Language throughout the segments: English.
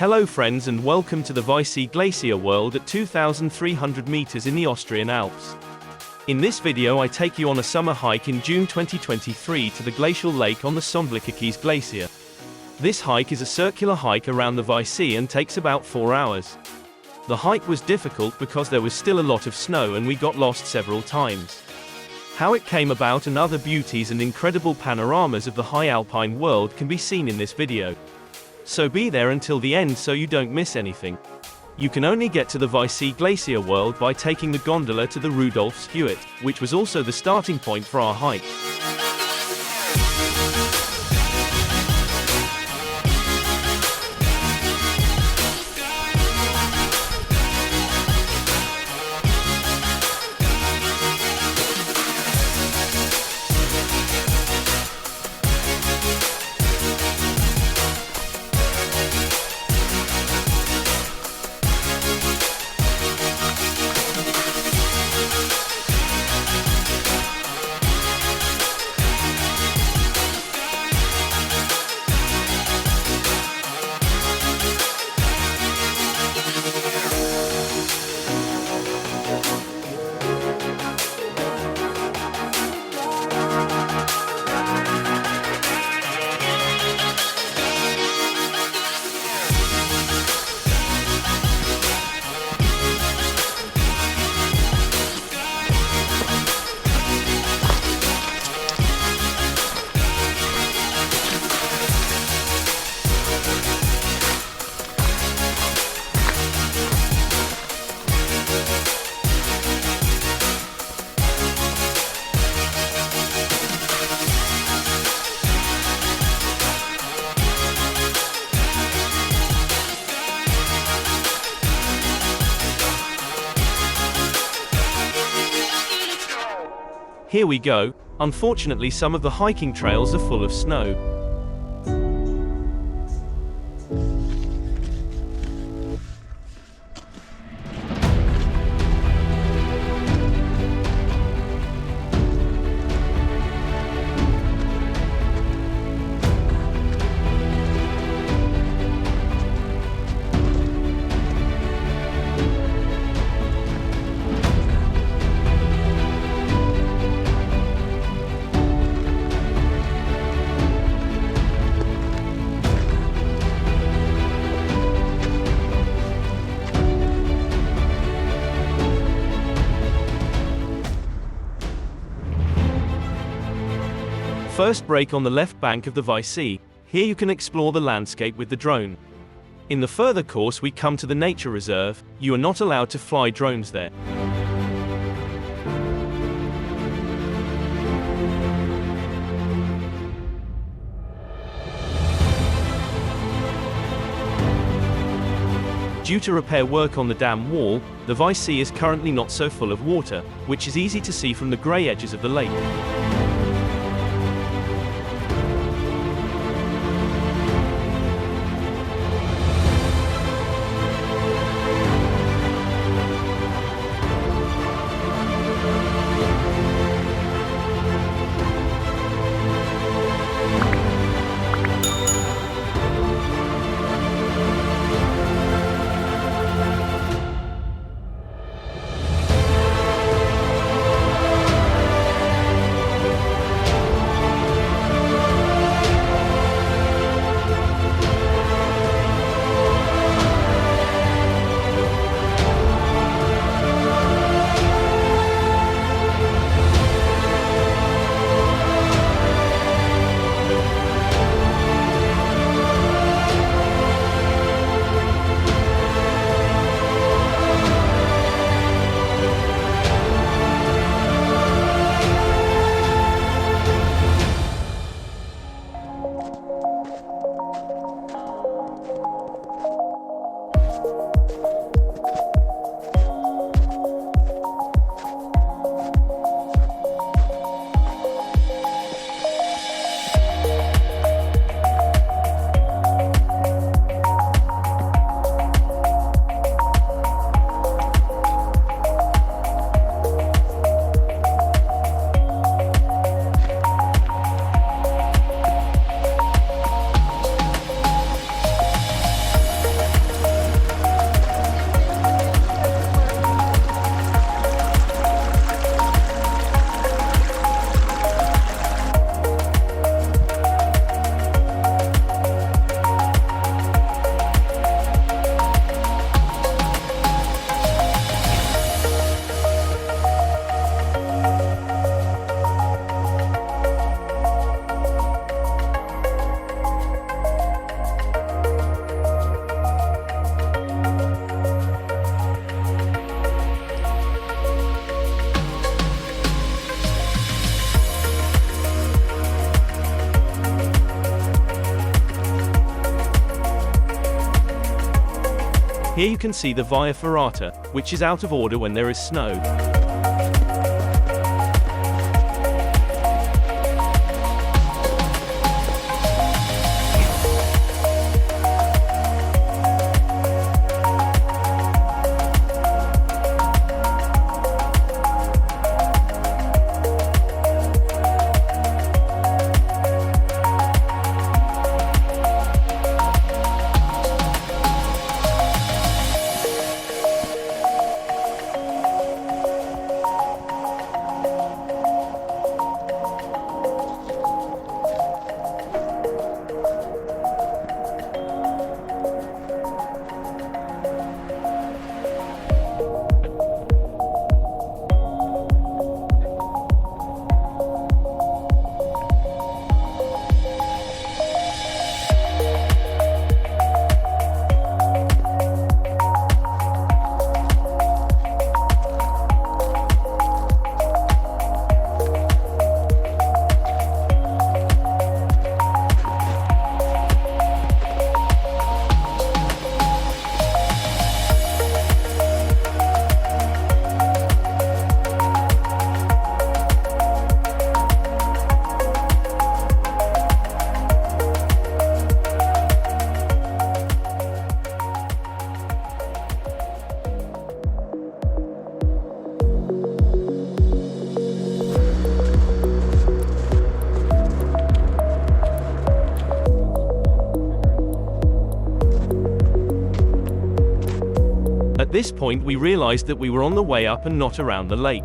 Hello friends and welcome to the Weißsee Glacier world at 2,300 meters in the Austrian Alps. In this video I take you on a summer hike in June 2023 to the Glacier Lake on the Sommerliche glacier. This hike is a circular hike around the Weißsee and takes about 4 hours. The hike was difficult because there was still a lot of snow and we got lost several times. How it came about and other beauties and incredible panoramas of the high alpine world can be seen in this video. So be there until the end so you don't miss anything. You can only get to the Weißsee Glacier world by taking the gondola to the Rudolfshütte, which was also the starting point for our hike. Here we go. Unfortunately, some of the hiking trails are full of snow. First break on the left bank of the Weißsee. Here you can explore the landscape with the drone. In the further course we come to the nature reserve. You are not allowed to fly drones there. Due to repair work on the dam wall, the Weißsee is currently not so full of water, which is easy to see from the grey edges of the lake. Here you can see the Via Ferrata, which is out of order when there is snow. At this point we realized that we were on the way up and not around the lake.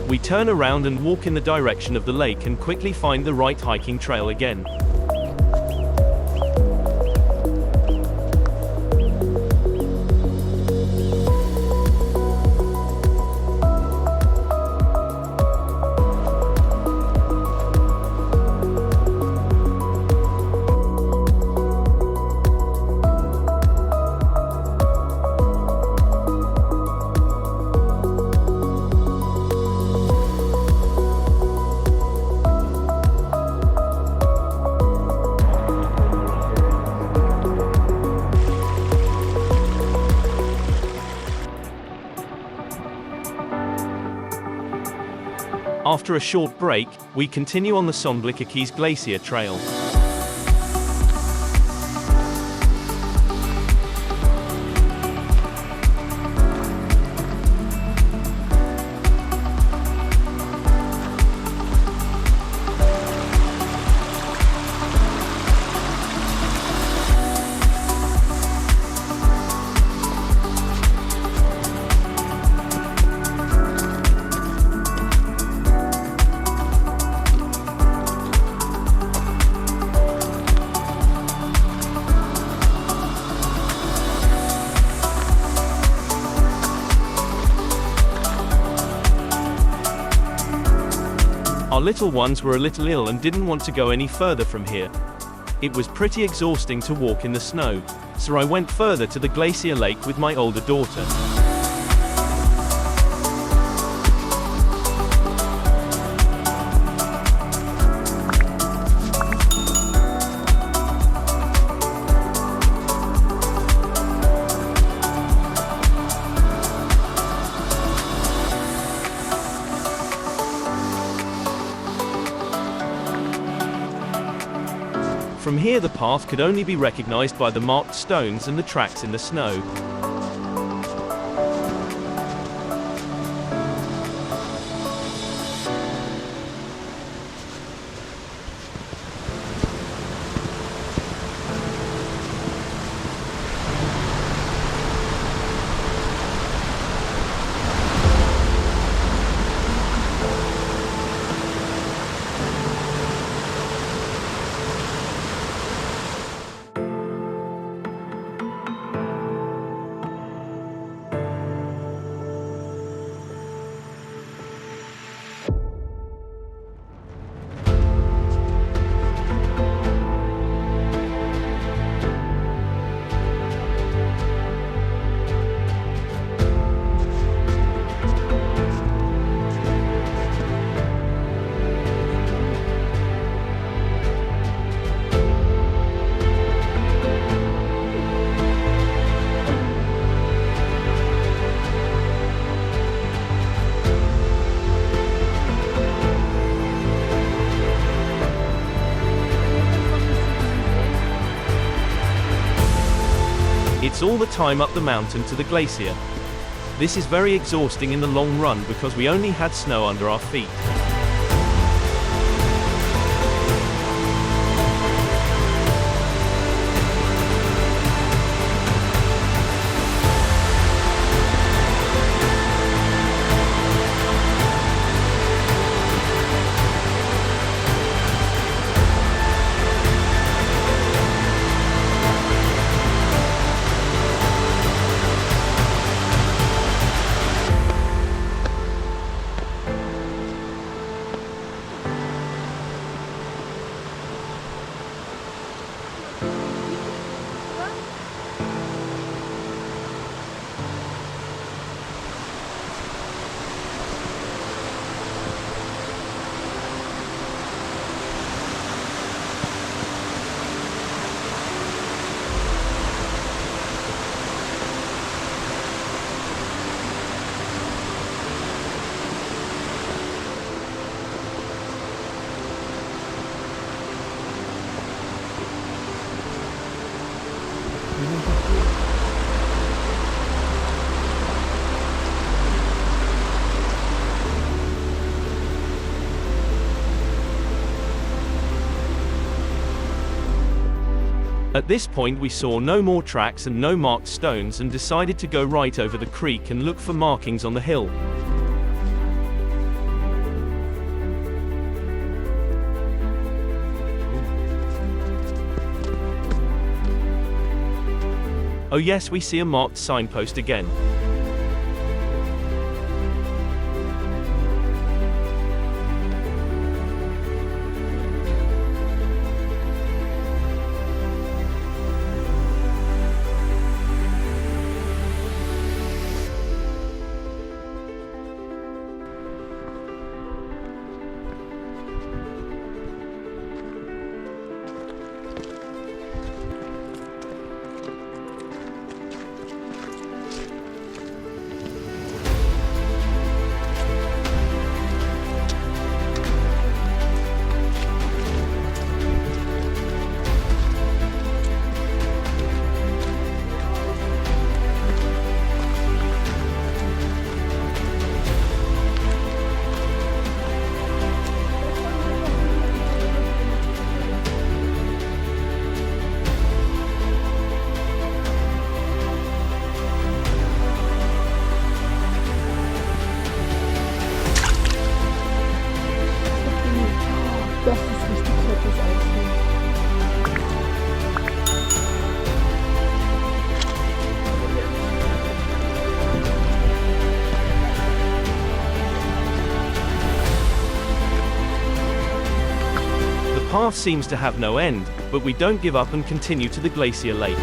We turn around and walk in the direction of the lake and quickly find the right hiking trail again. After a short break, we continue on the Sonnblickkees Glacier Trail. Our little ones were a little ill and didn't want to go any further from here. It was pretty exhausting to walk in the snow, so I went further to the Glacier Lake with my older daughter. From here the path could only be recognized by the marked stones and the tracks in the snow. It's all the time up the mountain to the glacier. This is very exhausting in the long run because we only had snow under our feet. At this point we saw no more tracks and no marked stones and decided to go right over the creek and look for markings on the hill. Oh yes, we see a marked signpost again. The path seems to have no end, but we don't give up and continue to the Glacier Lake.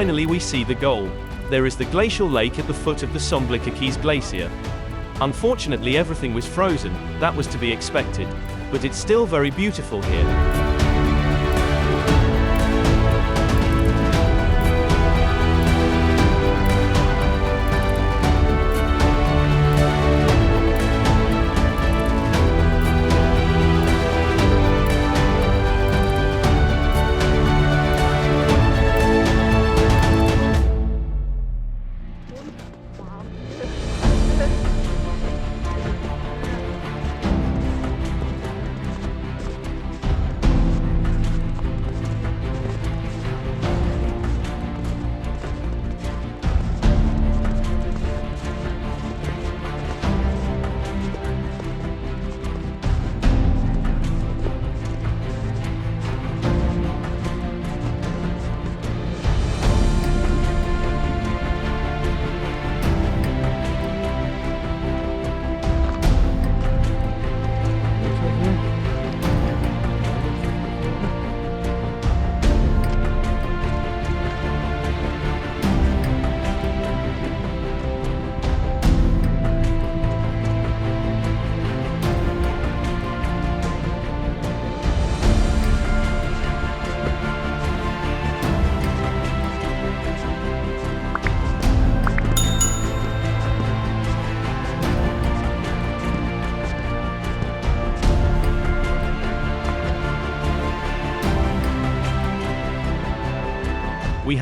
Finally we see the goal. There is the glacial lake at the foot of the Sonnblickkees glacier. Unfortunately everything was frozen, that was to be expected. But it's still very beautiful here.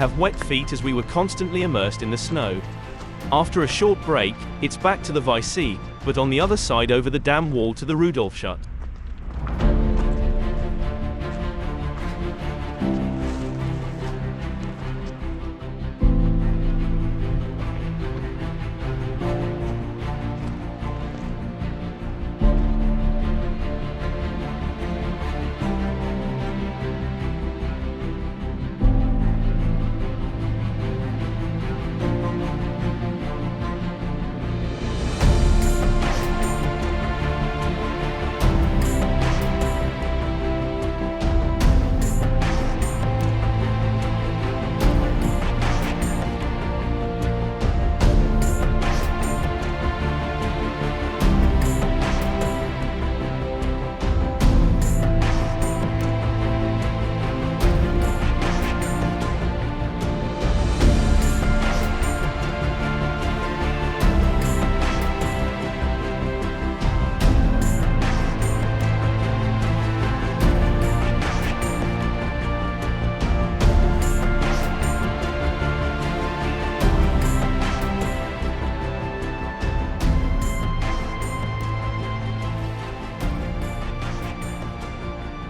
have wet feet as we were constantly immersed in the snow. After a short break, it's back to the Weißsee, but on the other side over the dam wall to the Rudolfshütte.